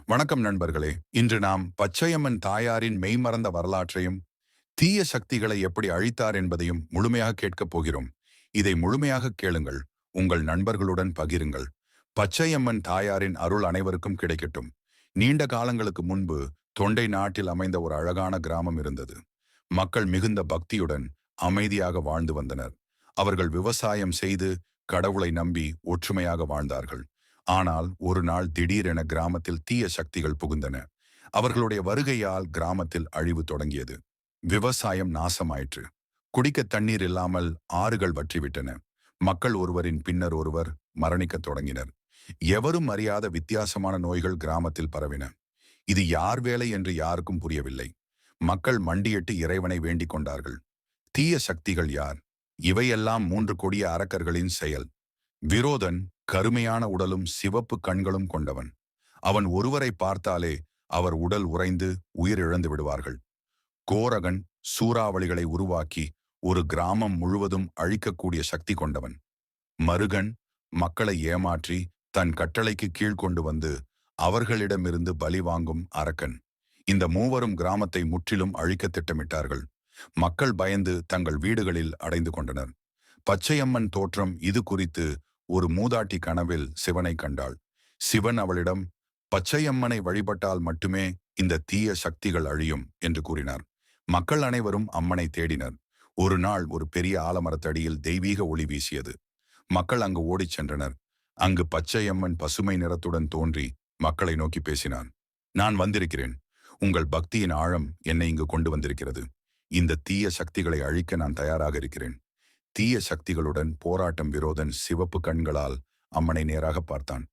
வணக்கம் நண்பர்களே. இன்று நாம் பச்சையம்மன் தாயாரின் மெய்மறந்த வரலாற்றையும் தீய சக்திகளை எப்படி அழித்தார் என்பதையும் முழுமையாக கேட்கப் போகிறோம். இதை முழுமையாக கேளுங்கள், உங்கள் நண்பர்களுடன் பகிருங்கள். பச்சையம்மன் தாயாரின் அருள் அனைவருக்கும் கிடைக்கட்டும். நீண்ட காலங்களுக்கு முன்பு தொண்டை நாட்டில் அமைந்த ஒரு அழகான கிராமம் இருந்தது. மக்கள் மிகுந்த பக்தியுடன் அமைதியாக வாழ்ந்து வந்தனர். அவர்கள் விவசாயம் செய்து கடவுளை நம்பி ஒற்றுமையாக வாழ்ந்தார்கள். ஆனால் ஒரு நாள் திடீரென கிராமத்தில் தீய சக்திகள் புகுந்தன. அவர்களுடைய வருகையால் கிராமத்தில் அழிவு தொடங்கியது. விவசாயம் நாசமாயிற்று. குடிக்க தண்ணீர் இல்லாமல் ஆறுகள் வற்றிவிட்டன. மக்கள் ஒருவரின் பின்னர் ஒருவர் மரணிக்கத் தொடங்கினர். எவரும் அறியாத வித்தியாசமான நோய்கள் கிராமத்தில் பரவின. இது யார் வேலை என்று யாருக்கும் புரியவில்லை. மக்கள் மண்டியிட்டு இறைவனை வேண்டிக் கொண்டார்கள். தீய சக்திகள் யார்? இவையெல்லாம் 3 கொடிய அரக்கர்களின் செயல். விரோதன் கருமையான உடலும் சிவப்பு கண்களும் கொண்டவன். அவன் ஒருவரை பார்த்தாலே அவர் உடல் உறைந்து உயிர் இழந்து விடுவார்கள். கோரகன் சூறாவளிகளை உருவாக்கி ஒரு கிராமம் முழுவதும் அழிக்கக்கூடிய சக்தி கொண்டவன். மருகன் மக்களை ஏமாற்றி தன் கட்டளைக்கு கீழ் கொண்டு வந்து அவர்களிடமிருந்து பலி வாங்கும் அரக்கன். இந்த மூவரும் கிராமத்தை முற்றிலும் அழிக்க திட்டமிட்டார்கள். மக்கள் பயந்து தங்கள் வீடுகளில் அடைந்து கொண்டனர். பச்சையம்மன் தோற்றம் இது குறித்து ஒரு மூதாட்டி கனவில் சிவனை கண்டாள். சிவன் அவளிடம், பச்சையம்மனை வழிபட்டால் மட்டுமே இந்த தீய சக்திகள் அழியும் என்று கூறினார். மக்கள் அனைவரும் அம்மனை தேடினர். ஒரு நாள் ஒரு பெரிய ஆலமரத்தடியில் தெய்வீக ஒளி வீசியது. மக்கள் அங்கு ஓடிச் சென்றனர். அங்கு பச்சையம்மன் பசுமை நிறத்துடன் தோன்றி மக்களை நோக்கி பேசினான். நான் வந்திருக்கிறேன். உங்கள் பக்தியின் ஆழம் என்னை இங்கு கொண்டு வந்திருக்கிறது. இந்த தீய சக்திகளை அழிக்க நான் தயாராக இருக்கிறேன். தீய சக்திகளுடன் போராட்டம். விரோதன் சிவப்பு கண்களால் அம்மனை நேராக பார்த்தான்.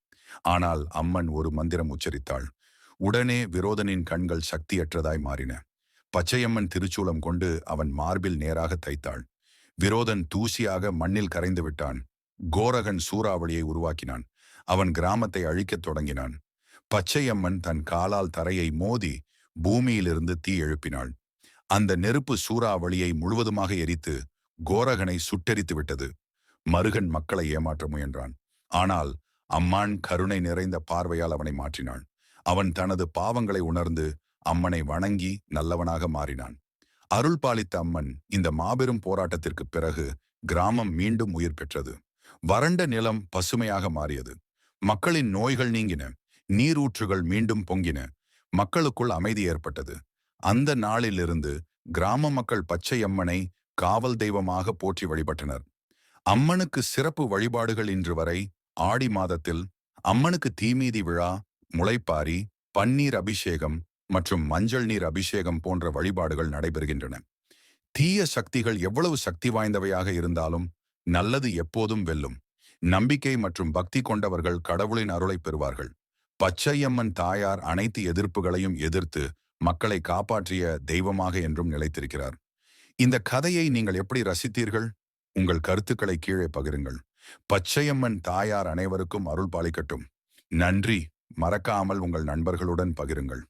ஆனால் அம்மன் ஒரு மந்திரம் உச்சரித்தாள். உடனே விரோதனின் கண்கள் சக்தியற்றதாய் மாறின. பச்சையம்மன் திருச்சூலம் கொண்டு அவன் மார்பில் நேராக தைத்தாள். விரோதன் தூசியாக மண்ணில் கரைந்து விட்டான். கோரகன் சூறாவளியை உருவாக்கினான். அவன் கிராமத்தை அழிக்கத் தொடங்கினான். பச்சையம்மன் தன் காலால் தரையை மோதி பூமியிலிருந்து தீ எழுப்பினாள். அந்த நெருப்பு சூறாவளியை முழுவதுமாக எரித்து கோரகனை சுட்டெரித்து விட்டது. மருகன் மக்களை ஏமாற்ற முயன்றான். ஆனால் அம்மான் கருணை நிறைந்த பார்வையால் அவனை மாற்றினாள். அவன் தனது பாவங்களை உணர்ந்து அம்மனை வணங்கி நல்லவனாக மாறினான். அருள் பாலித்த அம்மன் இந்த மாபெரும் போராட்டத்திற்கு பிறகு கிராமம் மீண்டும் உயிர் பெற்றது. வறண்ட நிலம் பசுமையாக மாறியது. மக்களின் நோய்கள் நீங்கின. நீரூற்றுகள் மீண்டும் பொங்கின. மக்களுக்குள் அமைதி ஏற்பட்டது. அந்த நாளிலிருந்து கிராம மக்கள் பச்சையம்மனை காவல் தெய்வமாக போற்றி வழிபட்டனர். அம்மனுக்கு சிறப்பு வழிபாடுகள் இன்று வரை. ஆடி மாதத்தில் அம்மனுக்கு தீமீதி விழா, முளைப்பாரி, பன்னீர் அபிஷேகம் மற்றும் மஞ்சள் நீர் அபிஷேகம் போன்ற வழிபாடுகள் நடைபெறுகின்றன. தீய சக்திகள் எவ்வளவு சக்தி வாய்ந்தவையாக இருந்தாலும் நல்லது எப்போதும் வெல்லும். நம்பிக்கை மற்றும் பக்தி கொண்டவர்கள் கடவுளின் அருளை பெறுவார்கள். பச்சையம்மன் தாயார் அனைத்து எதிர்ப்புகளையும் எதிர்த்து மக்களை காப்பாற்றிய தெய்வமாக என்றும் நிலைத்திருக்கிறார். இந்த கதையை நீங்கள் எப்படி ரசித்தீர்கள்? உங்கள் கருத்துக்களை கீழே பகிருங்கள். பச்சையம்மன் தாயார் அனைவருக்கும் அருள் பாலிக்கட்டும். நன்றி. மறக்காமல் உங்கள் நண்பர்களுடன் பகிருங்கள்.